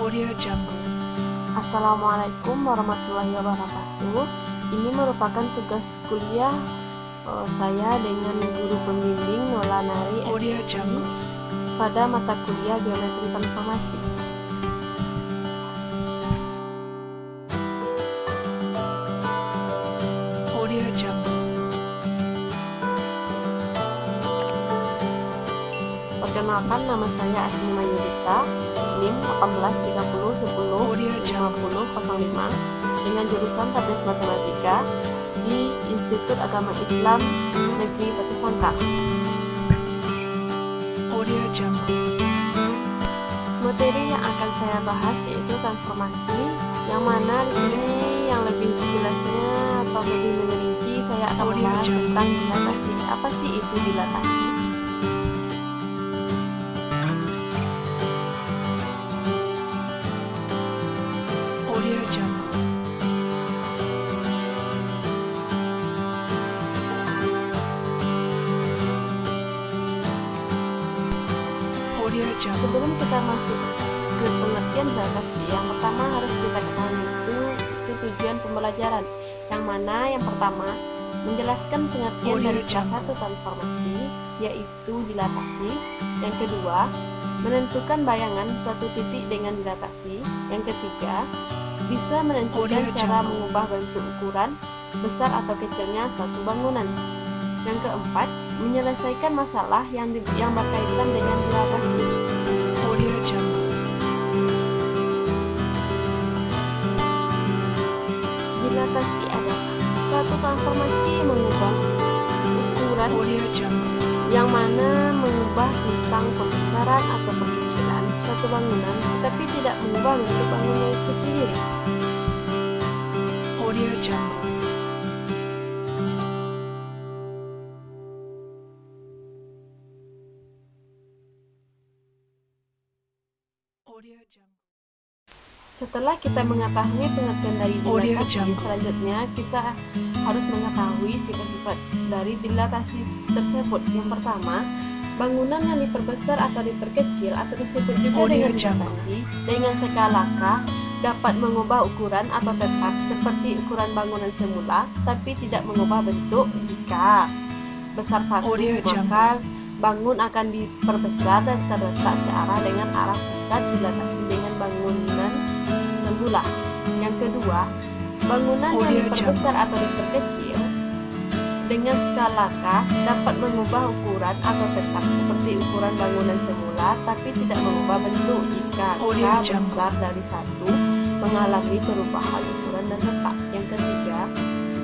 Audio Jungle. Assalamualaikum warahmatullahi wabarakatuh. Ini merupakan tugas kuliah saya dengan guru pembimbing Nola Nari Audio Jungle. pada mata kuliah Geometri Transformasi. Audio Jungle. Perkenalkan, nama saya Asmina Yudita, NIM 1830105005 dengan jurusan Tabes Matematika di Institut Agama Islam Negeri Batu Sangkar. Audio Jungle. Materi yang akan saya bahas yaitu transformasi, yang mana di sini yang lebih jelasnya atau lebih merinci saya akan membahas tentang dilatasi. Apa sih itu dilatasi? Audio Jungle. Audio Jungle. Sebelum kita masuk ke pengertian dilatasi, yang pertama harus kita ketahui itu tujuan pembelajaran, yang mana yang pertama menjelaskan pengertian dari salah satu transformasi yaitu dilatasi, yang kedua menentukan bayangan suatu titik dengan dilatasi, yang ketiga bisa menentukan cara mengubah bentuk ukuran besar atau kecilnya suatu bangunan, yang keempat menyelesaikan masalah yang berkaitan dengan dilatasi. Audio Jungle. Dilatasi adalah suatu transformasi mengubah ukuran Audio Jungle. yang mana mengubah tentang pembesaran atau perkecilan suatu bangunan, tetapi tidak mengubah bentuk bangunannya itu sendiri. Audio Jungle. Audio Jungle. Setelah kita mengetahui pengertian dari dilatasi, selanjutnya kita harus mengetahui sifat-sifat dari dilatasi tersebut. Yang pertama, bangunan yang diperbesar atau diperkecil atau disebut juga dengan dilatasi dengan skala K dapat mengubah ukuran atau tetap seperti ukuran bangunan semula, tapi tidak mengubah bentuk. Jika besar satu, maka bangun akan diperbesar dan terletak searah dengan arah pusat dilatasi dengan bangunan semula. Yang kedua, bangunan yang diperbesar atau diperkecil dengan skala K dapat mengubah ukuran atau tetap seperti ukuran bangunan semula, tapi tidak mengubah bentuk. Jika K besar dari satu, mengalami perubahan ukuran dan letak. Yang ketiga,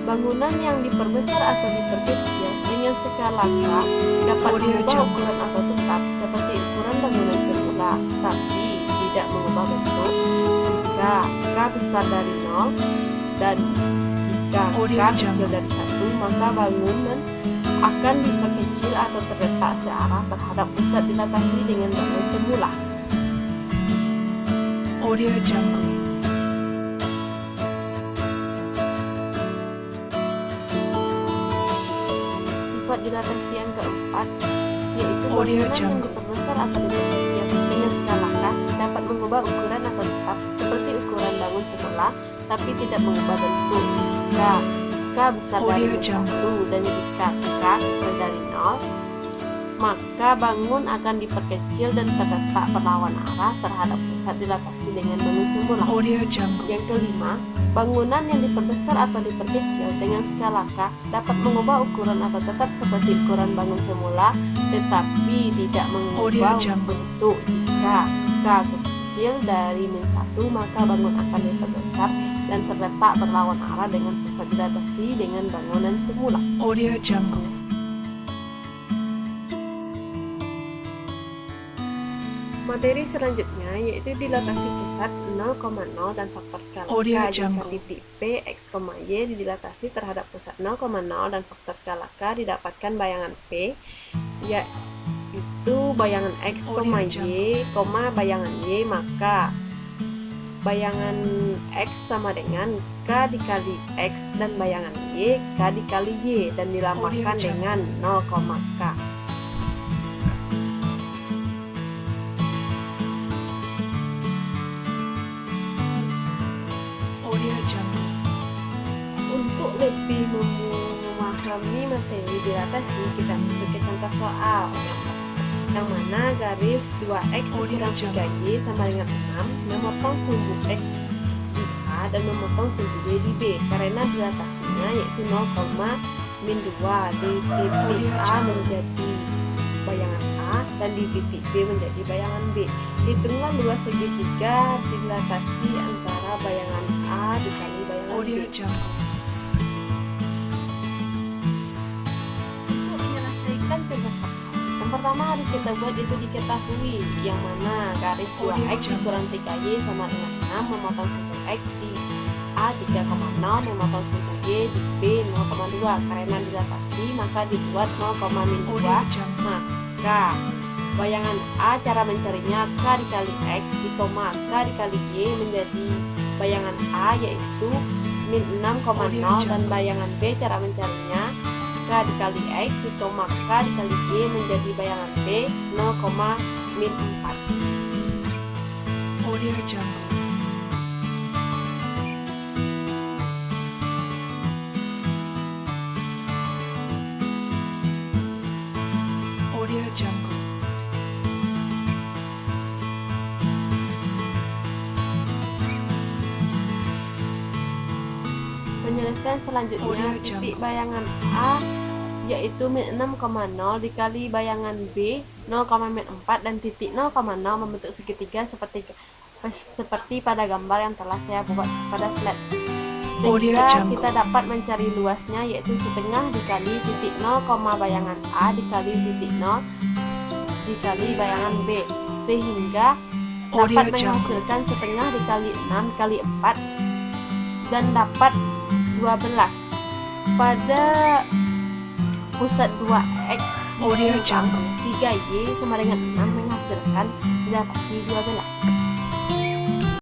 bangunan yang diperbesar atau diperkecil dengan skala K dapat mengubah ukuran atau tetap seperti ukuran bangunan semula, tapi tidak mengubah bentuk. Jika K besar dari 0 dan jika K kecil dari 1, maka bangunan akan diperkecil atau terletak searah terhadap pusat dilatasi dengan bangunan semula. Audio Jungle. Sifat dilatasi yang keempat yaitu bangunan yang diperbesar atau diperkecil dengan skala K dapat mengubah ukuran atau tetap seperti ukuran bangun semula, tapi tidak mengubah bentuk. Jika K besar dari 1 dan jika K kecil dari 0, maka bangun akan diperkecil dan terletak berlawan arah terhadap pusat dilatasi dengan bangun semula. Yang kelima, bangunan yang diperbesar atau diperkecil dengan skala K dapat mengubah ukuran atau tetap seperti ukuran bangun semula, tetapi tidak mengubah bentuk. Jika K kecil dari -1, maka bangun akan diperbesar dan terletak berlawan arah dengan pusat dilatasi dengan bangunan semula. Audio Jungle. Materi selanjutnya yaitu dilatasi pusat 0,0 dan faktor skala K. Jika titik P, X, Y didilatasi terhadap pusat 0,0 dan faktor skala K didapatkan bayangan P, yaitu bayangan X, Y, bayangan Y, maka bayangan X sama dengan K dikali X dan bayangan Y K dikali Y dan dilambangkan dengan 0, K. memahami materi dilatasi, kita memiliki contoh soal yang mana garis 2x kurang 3y sama dengan 6 memotong sumbu x di A dan memotong sumbu y di B karena dilatasinya yaitu 0,-2 di titik A menjadi bayangan A dan di titik B menjadi bayangan B. Hitunglah luas segitiga dilatasi antara bayangan A dikali bayangan B. Untuk menyelesaikan contoh soal, yang pertama harus kita buat itu diketahui, yang mana garis 2x kurang 3y sama dengan 6 memotong sumbu x di A 3,0 memotong sumbu y di B 0,2 karena dilatasi maka dibuat 0,-2. Maka bayangan A cara mencarinya k dikali x ditoma k dikali y menjadi bayangan A yaitu -6,0 dan bayangan B cara mencarinya k dikali x ditoma k dikali y menjadi bayangan B 0,-4. Audio Jungle. Audio Jungle. Penyelesaian selanjutnya, titik bayangan A yaitu -6,0 dikali bayangan B 0,4 dan titik 0,0 membentuk segitiga seperti pada gambar yang telah saya buat pada slide. Sehingga kita dapat mencari luasnya yaitu setengah dikali titik 0, bayangan A dikali titik 0 dikali bayangan B, sehingga dapat menghasilkan setengah dikali 6 dikali 4 dan dapat 12. Pada pusat 2x Audio Jungle. 3y sama dengan 6 menghasilkan dilatasi 12.